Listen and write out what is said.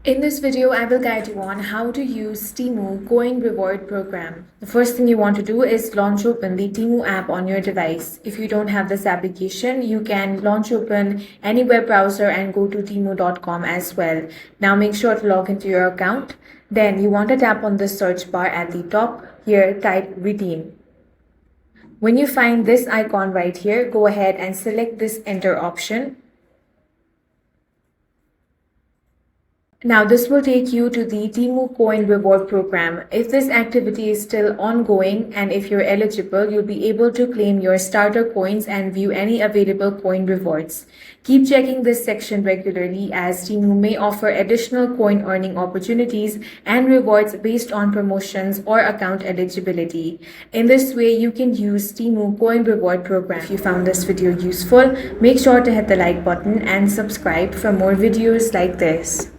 In this video, I will guide you on how to use Temu Coin Reward Program. The first thing you want to do is launch open the Temu app on your device. If you don't have this application, you can launch open any web browser and go to temu.com as well. Now make sure to log into your account. Then you want to tap on the search bar at the top. Here, type redeem. When you find this icon right here, go ahead and select this enter option. Now this will take you to the Temu Coin Reward Program. If this activity is still ongoing and if you're eligible, you'll be able to claim your starter coins and view any available coin rewards. Keep checking this section regularly as Temu may offer additional coin earning opportunities and rewards based on promotions or account eligibility. In this way, you can use Temu Coin Reward Program. If you found this video useful, make sure to hit the like button and subscribe for more videos like this.